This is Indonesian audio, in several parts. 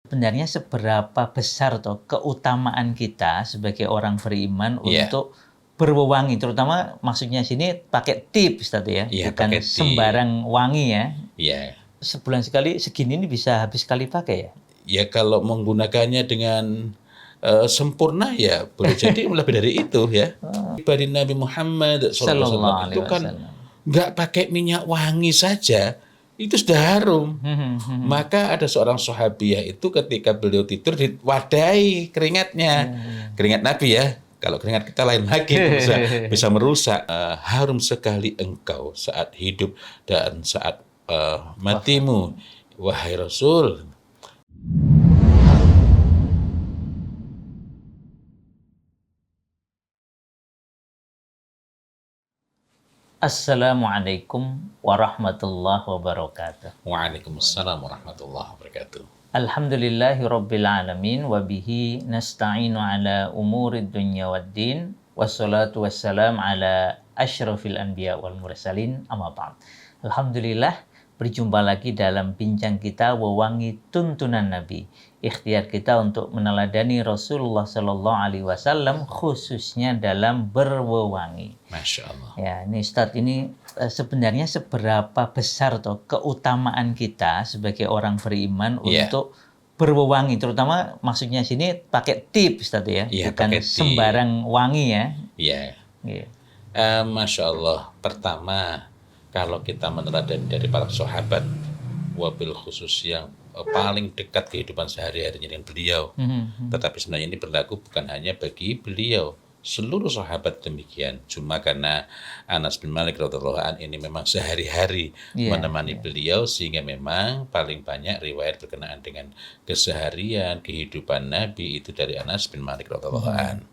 sebenarnya seberapa besar toh keutamaan kita sebagai orang beriman untuk berwewangi, terutama maksudnya sini pakai tips tadi ya, bukan sembarang wangi ya. Sebulan sekali segini ini bisa habis sekali pakai ya? Ya kalau menggunakannya dengan sempurna ya boleh jadi lebih dari itu ya. Pribadi Nabi Muhammad SAW itu kan nggak pakai minyak wangi saja itu sudah harum. Maka ada seorang sahabiah itu ketika beliau tidur diwadahi keringatnya, keringat Nabi ya. Kalau keringat kita lain lagi bisa merusak. Harum sekali engkau saat hidup dan saat matimu, wahai Rasul. Assalamualaikum warahmatullahi wabarakatuh. Waalaikumsalam warahmatullahi wabarakatuh. Alhamdulillahi rabbil alamin wa bihi nasta'inu ala umurid dunya waddin wassalatu wassalam ala asyrafil anbiya wal mursalin amma ba'd. Alhamdulillah berjumpa lagi dalam bincang kita wewangi tuntunan Nabi. Ikhtiar kita untuk meneladani Rasulullah Sallallahu Alaihi Wasallam khususnya dalam berwewangi. Masya Allah. Ya, ini Ustadz, ini sebenarnya seberapa besar toh keutamaan kita sebagai orang beriman untuk berwewangi, terutama maksudnya sini pakai tips tadi ya, bukan sembarang wangi ya. Masya Allah. Pertama, kalau kita meneladani dari para sahabat, wabil khusus yang paling dekat kehidupan sehari-harinya dengan beliau. Tetapi sebenarnya ini berlaku bukan hanya bagi beliau, seluruh sahabat demikian. Cuma karena Anas bin Malik radhiyallahu anhu ini memang sehari-hari menemani beliau, sehingga memang paling banyak riwayat berkenaan dengan keseharian kehidupan Nabi itu dari Anas bin Malik radhiyallahu anhu.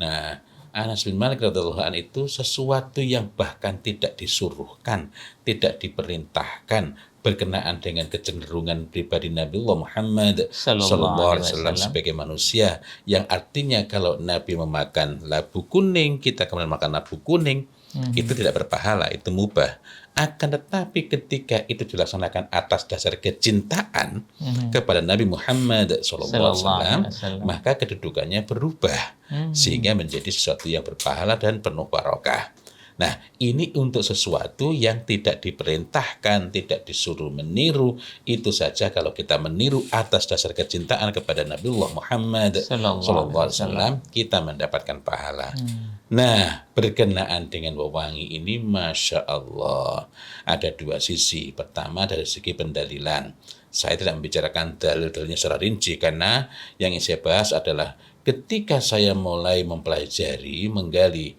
Nah, Anas bin Malik radhiyallahu anhu itu sesuatu yang bahkan tidak disuruhkan, tidak diperintahkan, berkenaan dengan kecenderungan pribadi Nabi Muhammad sallallahu alaihi wasallam sebagai manusia, yang artinya kalau Nabi memakan labu kuning, kita kemudian makan labu kuning, itu tidak berpahala, itu mubah. Akan tetapi ketika itu dilaksanakan atas dasar kecintaan kepada Nabi Muhammad sallallahu alaihi wasallam, maka kedudukannya berubah sehingga menjadi sesuatu yang berpahala dan penuh barokah. Nah, ini untuk sesuatu yang tidak diperintahkan, tidak disuruh meniru. Itu saja kalau kita meniru atas dasar kecintaan kepada Nabiullah Muhammad sallallahu alaihi wasallam, kita mendapatkan pahala. Nah, berkenaan dengan wewangi ini, Masya Allah, ada dua sisi. Pertama dari segi pendalilan. Saya tidak membicarakan dalil-dalilnya secara rinci, karena yang ingin saya bahas adalah ketika saya mulai mempelajari, menggali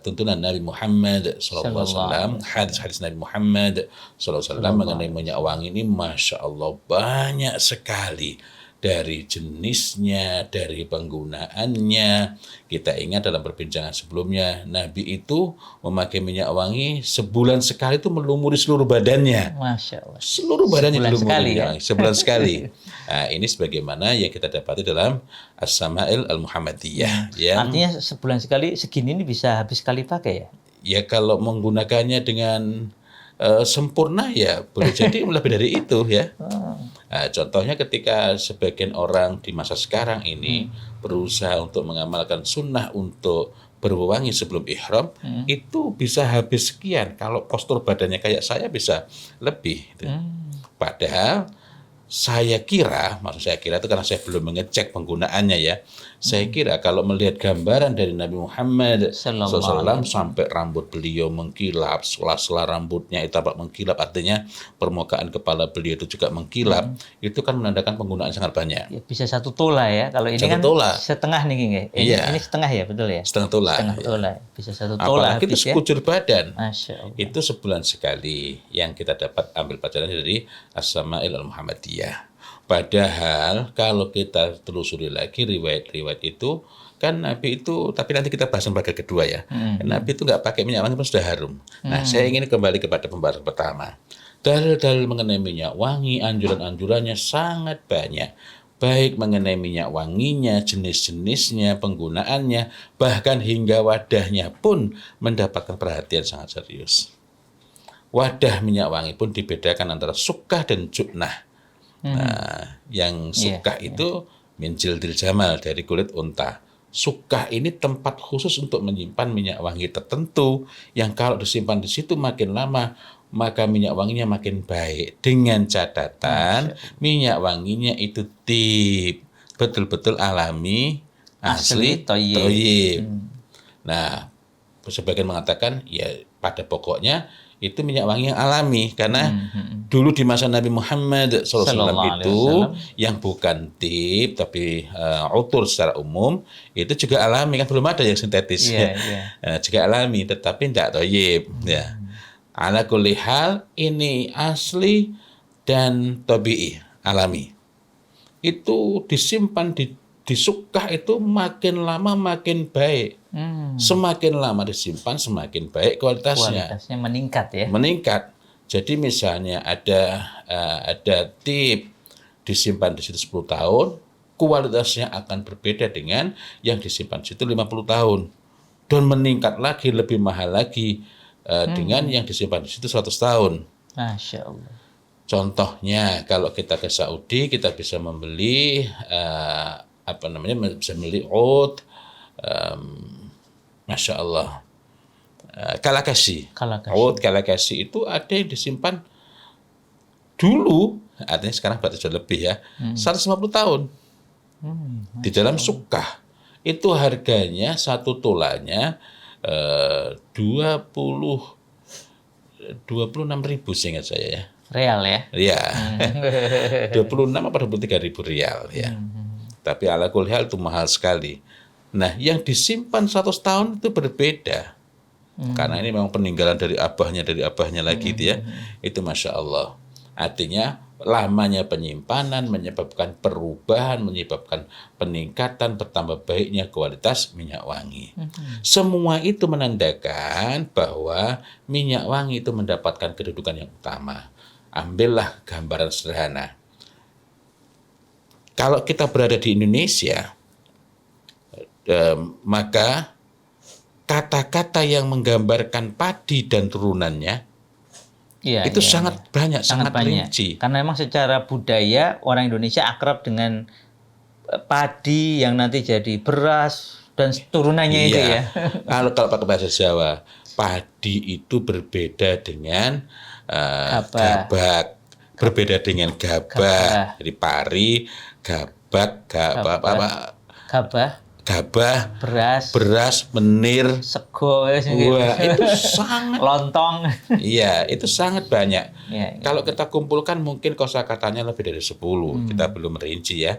tuntunan Nabi Muhammad SAW, hadis-hadis Nabi Muhammad SAW mengenai minyak wangi ini, Masya Allah, banyak sekali. Dari jenisnya, dari penggunaannya. Kita ingat dalam perbincangan sebelumnya, Nabi itu memakai minyak wangi sebulan sekali itu melumuri seluruh badannya. Masya Allah. Seluruh badannya dilumuri sebulan sekali. Nah, ini sebagaimana yang kita dapati dalam As-Sama'il Al-Muhammadiyah. Artinya sebulan sekali segini ini bisa habis sekali pakai ya? Ya kalau menggunakannya dengan sempurna ya boleh jadi lebih dari itu ya. Nah, contohnya ketika sebagian orang di masa sekarang ini berusaha untuk mengamalkan sunnah untuk berwewangi sebelum ihram, itu bisa habis sekian. Kalau postur badannya kayak saya bisa lebih. Padahal saya kira itu karena saya belum mengecek penggunaannya ya. Saya kira kalau melihat gambaran dari Nabi Muhammad SAW sampai rambut beliau mengkilap, sela-sela rambutnya itu tampak mengkilap, artinya permukaan kepala beliau itu juga mengkilap, itu kan menandakan penggunaan sangat banyak. Ya, bisa 1 tola ya, kalau ini kan setengah nih. Ini setengah ya, betul ya? Setengah tola. Bisa 1 tola. Apalagi itu sekujur badan. Masya Allah. Itu sebulan sekali yang kita dapat ambil pelajaran dari As-Sama'il Al-Muhammadiyah. Padahal kalau kita telusuri lagi riwayat-riwayat itu, kan Nabi itu, tapi nanti kita bahas bagian kedua ya. Nabi itu nggak pakai minyak wangi pun sudah harum. Nah, saya ingin kembali kepada pembahasan pertama. Dalil-dalil mengenai minyak wangi, anjuran-anjurannya sangat banyak. Baik mengenai minyak wanginya, jenis-jenisnya, penggunaannya, bahkan hingga wadahnya pun mendapatkan perhatian sangat serius. Wadah minyak wangi pun dibedakan antara sukkah dan ju'nah. Nah, yang sukah itu min jildil jamal, dari kulit unta. Sukah ini tempat khusus untuk menyimpan minyak wangi tertentu yang kalau disimpan di situ makin lama maka minyak wanginya makin baik, dengan catatan minyak wanginya itu tip, betul-betul alami, asli, thayyib. Nah, sebagian mengatakan ya pada pokoknya itu minyak wangi yang alami, karena dulu di masa Nabi Muhammad SAW itu yang bukan tip tapi utur secara umum itu juga alami, kan belum ada yang sintetis, juga alami tetapi tidak thayyib. Ya. Ala kulli hal ini asli dan tabi'i, alami. Itu disimpan di sukah itu makin lama makin baik. Semakin lama disimpan semakin baik kualitasnya. Kualitasnya meningkat ya. Meningkat. Jadi misalnya ada tip disimpan di situ 10 tahun, kualitasnya akan berbeda dengan yang disimpan di situ 50 tahun. Dan meningkat lagi, lebih mahal lagi dengan yang disimpan di situ 100 tahun. Masya Allah. Contohnya kalau kita ke Saudi, kita bisa membeli bisa membeli oud, Masya Allah, kalakasi. Oud kalakasi itu ada yang disimpan dulu, artinya sekarang berarti sudah lebih ya, 150 tahun di dalam sukah. Itu harganya satu tolanya 26.000 seingat saya ya. Real ya? Iya. 26 apa 23.000 rial ya. Tapi ala kulli hal itu mahal sekali. Nah, yang disimpan 100 tahun itu berbeda. Karena ini memang peninggalan dari abahnya lagi itu ya. Itu Masya Allah. Artinya lamanya penyimpanan menyebabkan perubahan, menyebabkan peningkatan, bertambah baiknya kualitas minyak wangi. Semua itu menandakan bahwa minyak wangi itu mendapatkan kedudukan yang utama. Ambillah gambaran sederhana. Kalau kita berada di Indonesia, maka kata-kata yang menggambarkan padi dan turunannya itu sangat banyak, sangat rinci. Karena memang secara budaya orang Indonesia akrab dengan padi yang nanti jadi beras dan turunannya itu ya. Kalau pakai bahasa Jawa, padi itu berbeda dengan gabak, berbeda dengan gabah. Jadi pari, gabak, gabah, beras, menir, sego, wah, itu sangat lontong. Iya, itu sangat banyak. Kalau kita kumpulkan mungkin kosakatanya lebih dari 10. Kita belum merinci ya.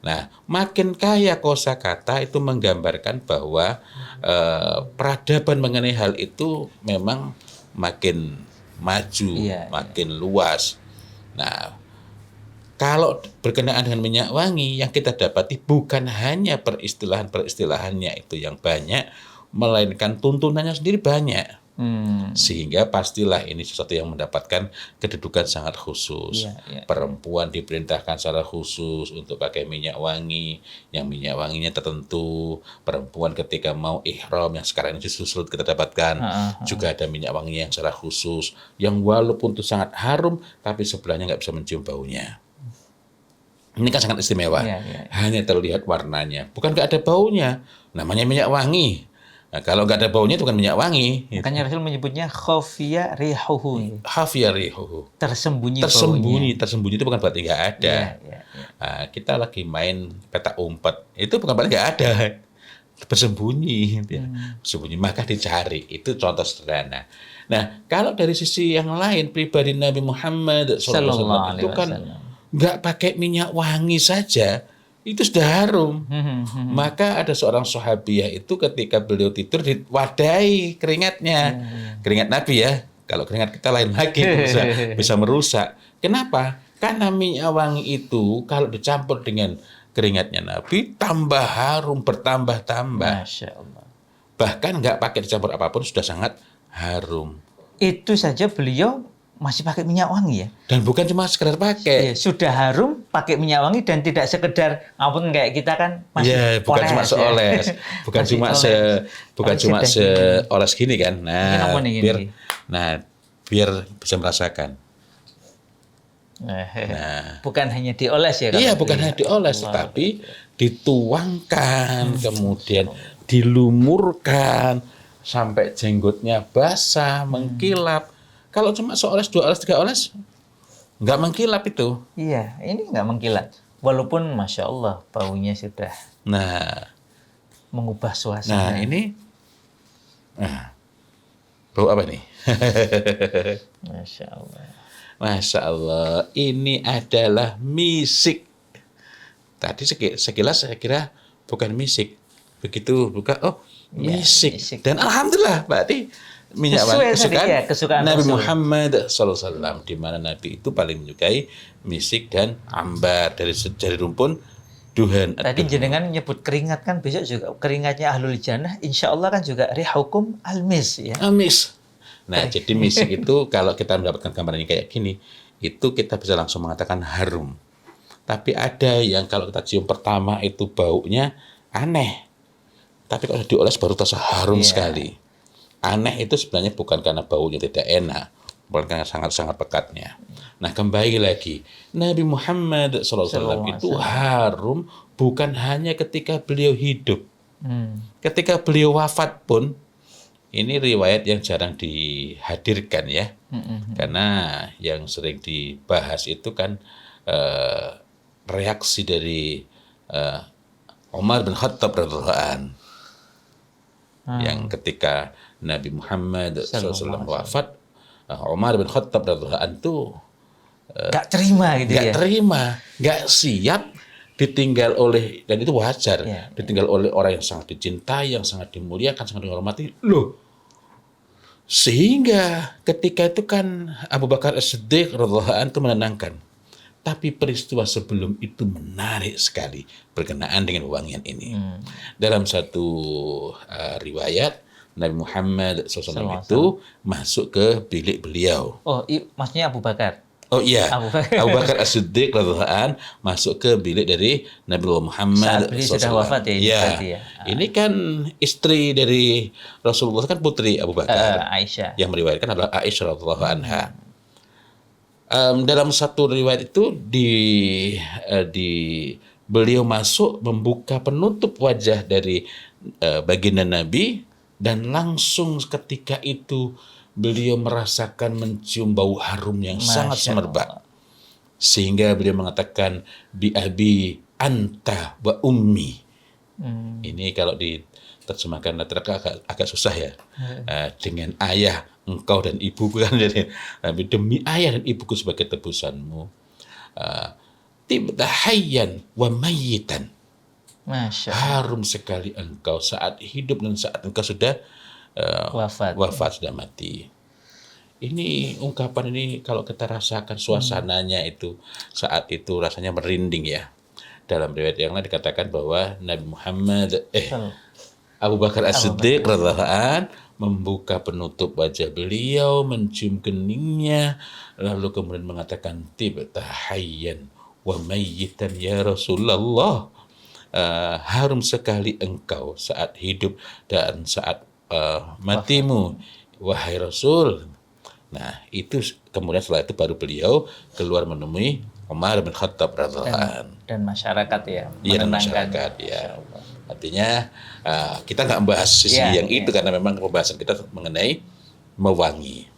Nah, makin kaya kosakata itu menggambarkan bahwa peradaban mengenai hal itu memang makin maju, makin luas. Nah, kalau berkenaan dengan minyak wangi, yang kita dapati bukan hanya peristilahan-peristilahannya itu yang banyak, melainkan tuntunannya sendiri banyak. Sehingga pastilah ini sesuatu yang mendapatkan kedudukan sangat khusus. Perempuan diperintahkan secara khusus untuk pakai minyak wangi, yang minyak wanginya tertentu. Perempuan ketika mau ihram, yang sekarang ini justru kita dapatkan, juga ada minyak wangi yang secara khusus, yang walaupun itu sangat harum, tapi sebelahnya nggak bisa mencium baunya. Ini kan sangat istimewa. Hanya terlihat warnanya, bukan nggak ada baunya. Namanya minyak wangi. Nah, kalau nggak ada baunya itu bukan minyak wangi. Makanya Rasul menyebutnya khafiya rihuhu. Khafiya rihuhu. Tersembunyi itu bukan berarti nggak ada. Nah, kita lagi main petak umpet, itu bukan berarti nggak ada. Bersembunyi. Bersembunyi, maka dicari. Itu contoh sederhana. Nah, kalau dari sisi yang lain, pribadi Nabi Muhammad SAW itu kan nggak pakai minyak wangi saja, itu sudah harum. Maka ada seorang sahabiah itu ketika beliau tidur diwadahi keringatnya. Keringat Nabi ya. Kalau keringat kita lain lagi, bisa merusak. Kenapa? Karena minyak wangi itu kalau dicampur dengan keringatnya Nabi, tambah harum, bertambah-tambah. Masya Allah. Bahkan nggak pakai dicampur apapun sudah sangat harum. Itu saja beliau masih pakai minyak wangi ya. Dan bukan cuma sekedar pakai. Sudah harum, pakai minyak wangi dan tidak sekedar ampun kayak kita kan masih bukan cuma seoles, bukan cuma seoles gini kan. Nah, biar bisa merasakan. Nah, bukan hanya dioles ya? iya, kalau bukan itu hanya ya? dioles, Allah. tetapi dituangkan, kemudian dilumurkan sampai jenggotnya basah, mengkilap. Kalau cuma seoles, dua oles, tiga oles, nggak mengkilap itu. Iya, ini nggak mengkilat. Walaupun Masya Allah baunya sudah Nah, mengubah nah suasana. ini, nah, bau apa nih? Masya Allah. Masya Allah, ini adalah misik. Tadi sekilas saya kira bukan misik. Begitu buka, oh Iya, misik. misik. Dan alhamdulillah, berarti minyak Sesuai wangi tadi, kesukaan ya, kesukaan Nabi Rasul. Muhammad SAW, di mana Nabi itu paling menyukai misik dan ambar dari rumpun duhan. Tadi jenengan nyebut keringat kan, besok juga keringatnya ahlul jannah, insya Allah kan juga rihukum almis ya. Amis. Nah, jadi misik itu kalau kita mendapatkan gambarannya kayak gini, itu kita bisa langsung mengatakan harum. Tapi ada yang kalau kita cium pertama itu baunya aneh. Tapi kalau dioles baru terasa harum Iya. sekali. Aneh itu sebenarnya bukan karena baunya tidak enak, bukan karena sangat-sangat pekatnya. Nah, kembali lagi, Nabi Muhammad SAW itu harum bukan hanya ketika beliau hidup. Ketika beliau wafat pun, ini riwayat yang jarang dihadirkan ya. Karena yang sering dibahas itu kan reaksi dari Umar bin Khattab radhiyallahu anhu. Yang ketika Nabi Muhammad SAW wafat, Umar bin Khattab radhiyallahu anhu itu Gak terima gitu nggak ya. terima, nggak siap ditinggal oleh, dan itu wajar, ditinggal oleh orang yang sangat dicintai, yang sangat dimuliakan, sangat dihormati. Loh, sehingga ketika itu kan Abu Bakar As-Siddiq radhiyallahu anhu itu menenangkan. Tapi peristiwa sebelum itu menarik sekali berkenaan dengan wangian ini. Dalam satu riwayat, Nabi Muhammad SAW itu masuk ke bilik beliau. Oh, maksudnya Abu Bakar. Oh iya, Abu Bakar As-Siddiq radhiyallahu anhu masuk ke bilik dari Nabi Muhammad Saat beliau sudah wafat ya, ini berarti ya. Ini kan istri dari Rasulullah, kan putri Abu Bakar. Aisyah. Yang meriwayatkan adalah Aisyah radhiyallahu anha. Dalam satu riwayat itu beliau masuk membuka penutup wajah dari baginda Nabi, dan langsung ketika itu beliau merasakan mencium bau harum yang sangat semerbak. Sehingga beliau mengatakan, bi abi anta wa ummi. Ini kalau diterjemahkan agak susah ya. Dengan ayah, engkau dan ibuku kan. Jadi, demi ayah dan ibuku sebagai tebusanmu. Tibta hayyan wa mayyitan. Masya Harum sekali engkau saat hidup dan saat engkau sudah wafat, sudah mati. Ini ungkapan ini kalau kita rasakan suasananya itu saat itu rasanya merinding ya. Dalam riwayat yang lain dikatakan bahwa Nabi Muhammad Abu Bakar As-Siddiq radhiyallahu anhu membuka penutup wajah beliau, mencium keningnya, lalu kemudian mengatakan, tibta hayyan wa mayyitan ya Rasulullah. Harum sekali engkau saat hidup dan saat matimu, wahai Rasul. Nah, itu kemudian setelah itu baru beliau keluar menemui Umar bin Khattab radhiyallahu anhu. Dan masyarakat ya. Iya, dan masyarakat ya. Artinya kita nggak membahas sisi yang itu karena memang pembahasan kita mengenai mewangi.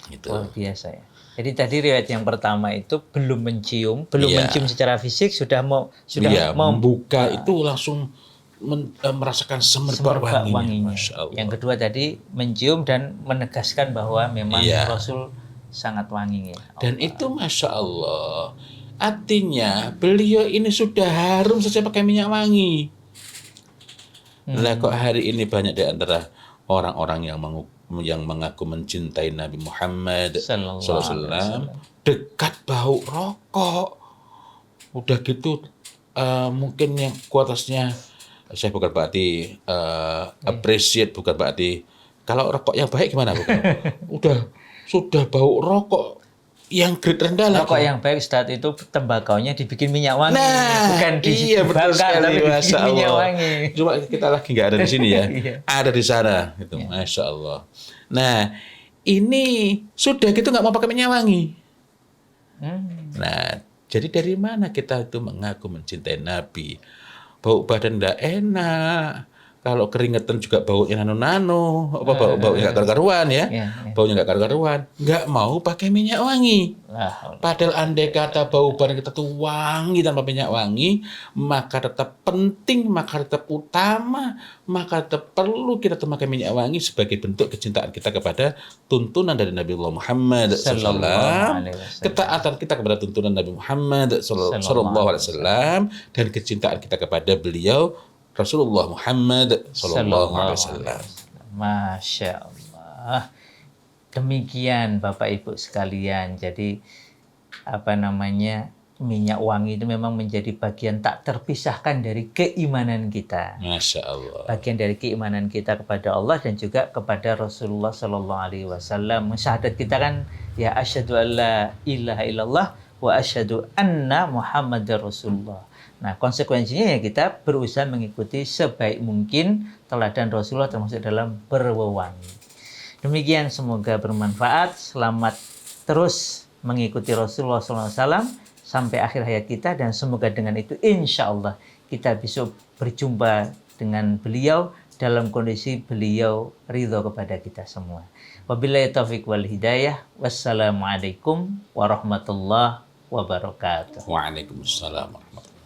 Gitu. Luar biasa ya. Jadi tadi riwayat yang pertama itu belum mencium secara fisik, sudah mau membuka itu langsung merasakan semerbak wanginya. Masya Allah. Yang kedua tadi mencium dan menegaskan bahwa memang Rasul sangat wangi ya. Dan itu Masya Allah, artinya beliau ini sudah harum saja pakai minyak wangi. Lah kok hari ini banyak di antara orang-orang yang mengaku mencintai Nabi Muhammad SAW dekat bau rokok. Udah gitu mungkin yang kualitasnya, saya bukan berarti appreciate, bukan berarti kalau rokok yang baik gimana bukan? Sudah bau rokok yang grade rendah lah. Rokok yang baik saat itu tembakaunya dibikin minyak wangi, bukan dibakar tapi dibikin minyak wangi. Cuma kita lagi nggak ada di sini ya, ada di sana gitu. Masya Allah. Nah, ini sudah gitu nggak mau pakai minyak wangi. Nah, jadi dari mana kita itu mengaku mencintai Nabi? Bau badan ndak enak. Kalau keringetan juga baunya nano-nano, baunya nggak karu-karuan ya. Ya, ya. Baunya nggak karu-karuan. Nggak mau pakai minyak wangi. Lah, Padahal andai kata bau badan kita tuh wangi tanpa minyak wangi, maka tetap penting, maka tetap utama, maka tetap perlu kita memakai minyak wangi sebagai bentuk kecintaan kita kepada tuntunan dari Nabi Allah Muhammad Sallallahu SAW, alaihi wasallam. ketaatan kita kepada tuntunan Nabi Muhammad Sallallahu Alaihi Wasallam, dan kecintaan kita kepada beliau Rasulullah Muhammad Sallallahu Alaihi Wasallam. Masya Allah. Demikian Bapak Ibu sekalian. Jadi minyak wangi itu memang menjadi bagian tak terpisahkan dari keimanan kita. Masya Allah. Bagian dari keimanan kita kepada Allah dan juga kepada Rasulullah Sallallahu Alaihi Wasallam. Syahadat kita kan ya asyhadu alla ilaha illallah wa asyhadu anna Muhammadar Rasulullah. Nah, konsekuensinya ya kita berusaha mengikuti sebaik mungkin teladan Rasulullah termasuk dalam berwewangi. Demikian, semoga bermanfaat. Selamat terus mengikuti Rasulullah SAW sampai akhir hayat kita, dan semoga dengan itu insya Allah kita bisa berjumpa dengan beliau dalam kondisi beliau ridho kepada kita semua. Wabillahi taufiq wal hidayah. Wassalamualaikum warahmatullahi wabarakatuh. Waalaikumsalam warahmatullahi wabarakatuh.